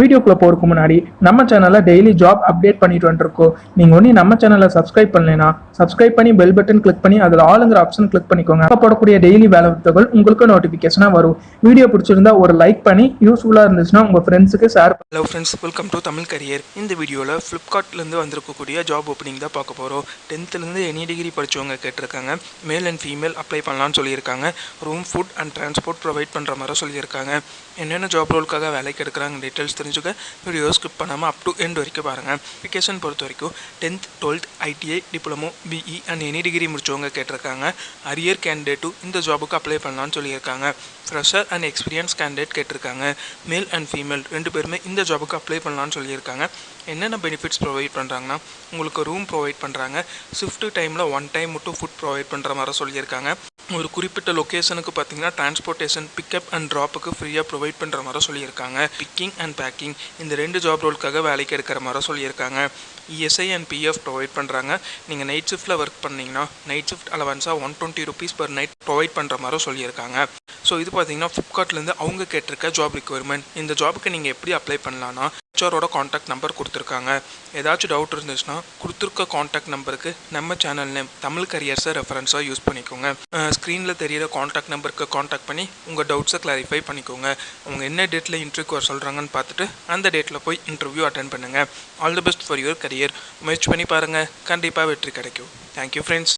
வீடியோக்குள்ள போறதுக்கு முன்னாடி நம்ம சேனல்ல டெய்லி ஜாப் அப்டேட் பண்ணிட்டு வந்துருக்கோம். நீங்க ஒண்ணு நம்ம சேனலை சப்ஸ்கிரைப் பண்ணலைனா சப்ஸ்கிரைப் பண்ணி பெல் பட்டன் கிளிக் பண்ணி அதுல ஆளுங்கிற ஆப்ஷன் கிளிக் பண்ணிக்கோங்க. அப்ப போடக்கூடிய டெய்லி வேலை தகவல் உங்களுக்கு நோட்டிபிகேஷனா வரும். வீடியோ பிடிச்சிருந்தா ஒரு லைக் பண்ணி யூஸ்ஃபுல்லா இருந்துச்சுன்னா உங்க ஃப்ரெண்ட்ஸுக்கு ஷேர் பண்ணுங்க. Hello friends, welcome to Tamil career. இந்த வீடியோவில் ஃப்ளிப்கார்ட்லேருந்து வந்திருக்கக்கூடிய ஜாப் ஓப்பனிங் தான் பார்க்க போகிறோம். 10th எனி டிகிரி படித்தவங்க கேட்டிருக்காங்க. மேல் அண்ட் ஃபீமேல் அப்ளை பண்ணலான்னு சொல்லியிருக்காங்க. Room, food and transport provide பண்ணுற மாதிரி சொல்லியிருக்காங்க. என்னென்ன ஜாப் ரோலுக்காக வேலைக்கு எடுக்கிறாங்க டீட்டெயில்ஸ் தெரிஞ்சுக்க வீடியோ ஸ்கிப் பண்ணாமல் அப் டு எண்ட் வரைக்கும் பாருங்கள். அப்ளிகேஷன் பொறுத்த வரைக்கும் 10th, 12th, ITI, diploma, BE and any degree முடிச்சவங்க கேட்டிருக்காங்க. அரியர் கேண்டிடேட்டும் இந்த ஜாபுக்கு அப்ளை பண்ணலான்னு சொல்லியிருக்காங்க. ஃப்ரெஷர் அண்ட் எக்ஸ்பீரியன்ஸ் கேண்டிடேட் கேட்டிருக்காங்க. மேல் அண்ட் ஃபீமேல் ரெண்டு பேருமே இந்த ஜாபுக்கு அப்ளை பண்ணலான்னு சொல்லியிருக்காங்க. என்னென்ன பெனிஃபிட்ஸ் ப்ரொவைட் பண்ணுறாங்கன்னா, உங்களுக்கு ரூம் ப்ரொவைட் பண்ணுறாங்க. ஷிஃப்ட் டைமில் 1 டைம் மட்டும் ஃபுட் ப்ரொவைட் பண்ணுற மாதிரி சொல்லியிருக்காங்க. ஒரு குறிப்பிட்ட லொக்கேஷனுக்கு பார்த்தீங்கன்னா டிரான்ஸ்போர்ட்டேஷன், பிக்கப் அண்ட் ட்ராப்புக்கு ஃப்ரீயாக ப்ரொவைட் பண்ணுற மாதிரி சொல்லியிருக்காங்க. பிக்கிங் அண்ட் பேக்கிங் இந்த 2 ஜாப் ரோலுக்காக வேலைக்கு எடுக்கிற மாதிரி சொல்லியிருக்காங்க. ESI அண்ட் PF ப்ரொவைட் பண்ணுறாங்க. நீங்கள் நைட் ஷிஃப்ட்டில் ஒர்க் பண்ணிங்கன்னா நைட் ஷிஃப்ட் அலவன்ஸாக 120 rupees per night ப்ரொவைட் பண்ணுற மாதிரி சொல்லியிருக்காங்க. ஸோ இது பார்த்தீங்கன்னா ஃப்ளிப்கார்ட்லேருந்து அவங்க கேட்டிருக்க ஜாப் ரிக்வயர்மெண்ட். இந்த ஜாபுக்கு நீங்கள் எப்படி அப்ளை பண்ணலான்னா, HRோட காண்டாக்ட் நம்பர் கொடுத்துருக்காங்க. ஏதாச்சும் டவுட் இருந்துச்சுன்னா கொடுத்துருக்க காண்டாக்ட் நம்பருக்கு நம்ம சேனல் நேம் தமிழ் கரியர்ஸை ரெஃபரன்ஸாக யூஸ் பண்ணிக்கோங்க. ஸ்க்ரீனில் தெரியிற காண்டாக்ட் நம்பருக்கு காண்டாக்ட் பண்ணி உங்கள் டவுட்ஸை கிளாரிஃபை பண்ணிக்கோங்க. அவங்க என்ன டேட்டில் இன்டர்வியூ வர சொல்கிறாங்கன்னு பார்த்துட்டு அந்த டேட்டில் போய் இன்டர்வியூ அட்டென்ட் பண்ணுங்கள். All the best for your career. முயற்சி பண்ணி பாருங்கள், கண்டிப்பாக வெற்றி கிடைக்கும். Thank you friends.